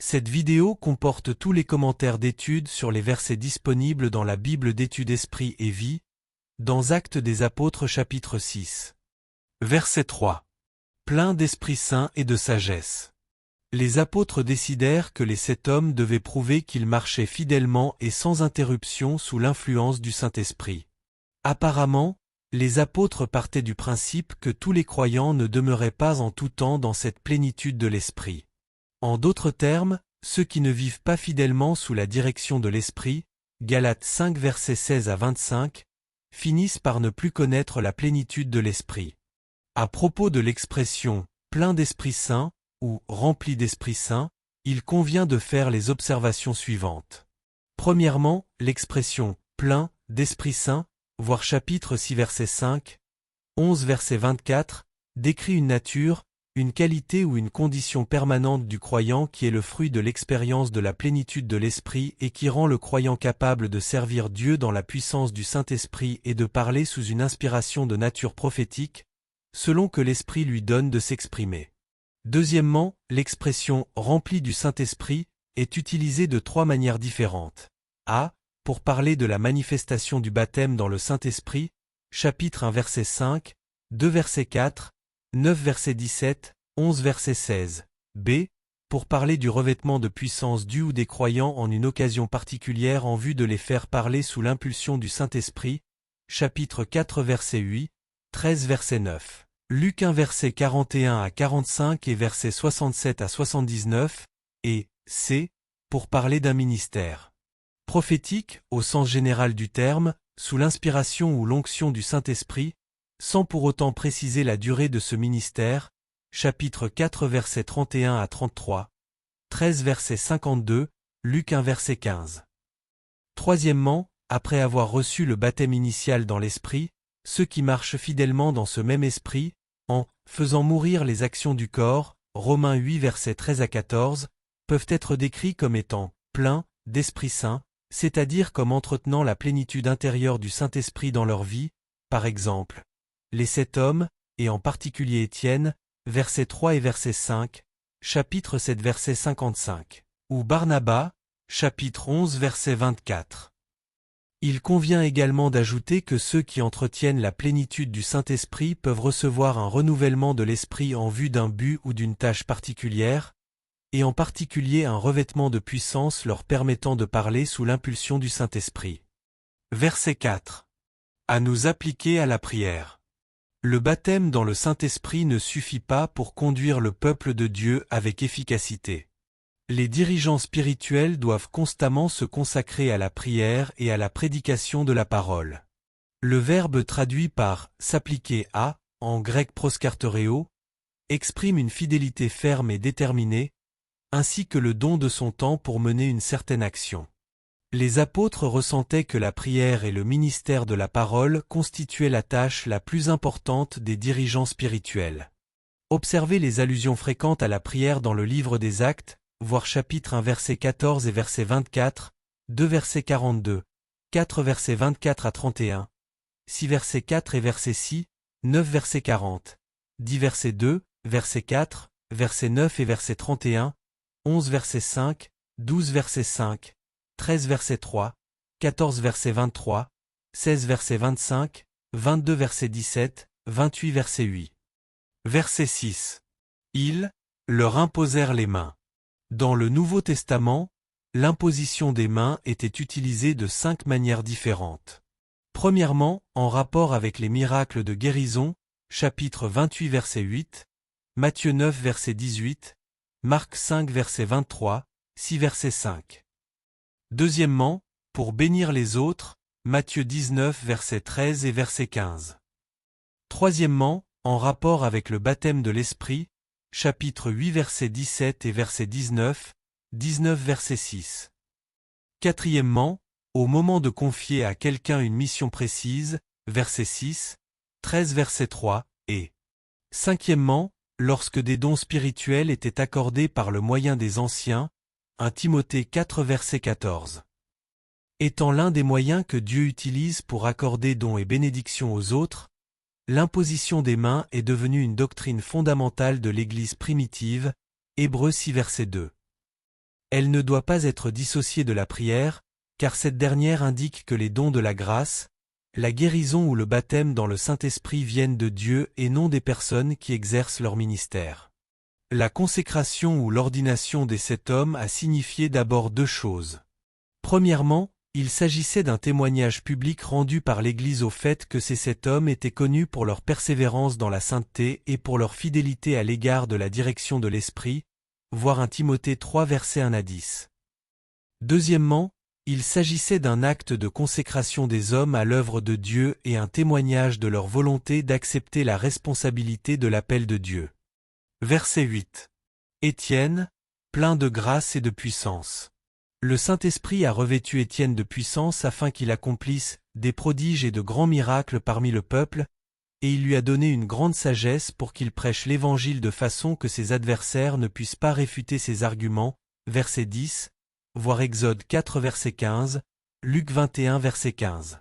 Cette vidéo comporte tous les commentaires d'études sur les versets disponibles dans la Bible d'études Esprit et Vie, dans Actes des Apôtres chapitre 6. Verset 3. Plein d'Esprit Saint et de sagesse. Les apôtres décidèrent que les 7 hommes devaient prouver qu'ils marchaient fidèlement et sans interruption sous l'influence du Saint-Esprit. Apparemment, les apôtres partaient du principe que tous les croyants ne demeuraient pas en tout temps dans cette plénitude de l'Esprit. En d'autres termes, ceux qui ne vivent pas fidèlement sous la direction de l'Esprit, Galates 5 versets 16 à 25, finissent par ne plus connaître la plénitude de l'Esprit. À propos de l'expression « plein d'Esprit Saint » ou « rempli d'Esprit Saint », il convient de faire les observations suivantes. Premièrement, l'expression « plein d'Esprit Saint », voir chapitre 6 verset 5, 11 verset 24, décrit une nature, une qualité ou une condition permanente du croyant qui est le fruit de l'expérience de la plénitude de l'Esprit et qui rend le croyant capable de servir Dieu dans la puissance du Saint-Esprit et de parler sous une inspiration de nature prophétique, selon que l'Esprit lui donne de s'exprimer. Deuxièmement, l'expression « rempli du Saint-Esprit » est utilisée de 3 manières différentes. A. Pour parler de la manifestation du baptême dans le Saint-Esprit, chapitre 1 verset 5, 2 verset 4, 9 verset 17, 11 verset 16. B. Pour parler du revêtement de puissance du ou des croyants en une occasion particulière en vue de les faire parler sous l'impulsion du Saint-Esprit, chapitre 4 verset 8, 13 verset 9. Luc 1 verset 41 à 45 et verset 67 à 79, et C. Pour parler d'un ministère prophétique, au sens général du terme, sous l'inspiration ou l'onction du Saint-Esprit, sans pour autant préciser la durée de ce ministère, chapitre 4 versets 31 à 33, 13 verset 52, Luc 1 verset 15. Troisièmement, après avoir reçu le baptême initial dans l'Esprit, ceux qui marchent fidèlement dans ce même Esprit, en faisant mourir les actions du corps, Romains 8 versets 13 à 14, peuvent être décrits comme étant pleins d'Esprit Saint, c'est-à-dire comme entretenant la plénitude intérieure du Saint-Esprit dans leur vie, par exemple, les 7 hommes, et en particulier Étienne, versets 3 et verset 5, chapitre 7 verset 55, ou Barnabas, chapitre 11 verset 24. Il convient également d'ajouter que ceux qui entretiennent la plénitude du Saint-Esprit peuvent recevoir un renouvellement de l'Esprit en vue d'un but ou d'une tâche particulière, et en particulier un revêtement de puissance leur permettant de parler sous l'impulsion du Saint-Esprit. Verset 4. À nous appliquer à la prière. Le baptême dans le Saint-Esprit ne suffit pas pour conduire le peuple de Dieu avec efficacité. Les dirigeants spirituels doivent constamment se consacrer à la prière et à la prédication de la parole. Le verbe traduit par « s'appliquer à » en grec proskartereo, exprime une fidélité ferme et déterminée, ainsi que le don de son temps pour mener une certaine action. Les apôtres ressentaient que la prière et le ministère de la parole constituaient la tâche la plus importante des dirigeants spirituels. Observez les allusions fréquentes à la prière dans le livre des Actes, voir chapitre 1 verset 14 et verset 24, 2 verset 42, 4 verset 24 à 31, 6 verset 4 et verset 6, 9 verset 40, 10 verset 2, verset 4, verset 9 et verset 31, 11 verset 5, 12 verset 5, 13 verset 3, 14 verset 23, 16 verset 25, 22 verset 17, 28 verset 8. Verset 6. Ils leur imposèrent les mains. Dans le Nouveau Testament, l'imposition des mains était utilisée de 5 manières différentes. Premièrement, en rapport avec les miracles de guérison, chapitre 28 verset 8, Matthieu 9 verset 18, Marc 5 verset 23, 6 verset 5. Deuxièmement, pour bénir les autres, Matthieu 19 verset 13 et verset 15. Troisièmement, en rapport avec le baptême de l'Esprit, chapitre 8 verset 17 et verset 19, 19 verset 6. Quatrièmement, au moment de confier à quelqu'un une mission précise, verset 6, 13 verset 3, et cinquièmement, lorsque des dons spirituels étaient accordés par le moyen des anciens, 1 Timothée 4 verset 14. Étant l'un des moyens que Dieu utilise pour accorder dons et bénédictions aux autres, l'imposition des mains est devenue une doctrine fondamentale de l'Église primitive, Hébreux 6 verset 2. Elle ne doit pas être dissociée de la prière, car cette dernière indique que les dons de la grâce, la guérison ou le baptême dans le Saint-Esprit viennent de Dieu et non des personnes qui exercent leur ministère. La consécration ou l'ordination des 7 hommes a signifié d'abord 2 choses. Premièrement, il s'agissait d'un témoignage public rendu par l'Église au fait que ces 7 hommes étaient connus pour leur persévérance dans la sainteté et pour leur fidélité à l'égard de la direction de l'Esprit, voir 1 Timothée 3 versets 1 à 10. Deuxièmement, il s'agissait d'un acte de consécration des hommes à l'œuvre de Dieu et un témoignage de leur volonté d'accepter la responsabilité de l'appel de Dieu. Verset 8. Étienne, plein de grâce et de puissance. Le Saint-Esprit a revêtu Étienne de puissance afin qu'il accomplisse des prodiges et de grands miracles parmi le peuple, et il lui a donné une grande sagesse pour qu'il prêche l'Évangile de façon que ses adversaires ne puissent pas réfuter ses arguments. Verset 10, voir Exode 4 verset 15, Luc 21 verset 15.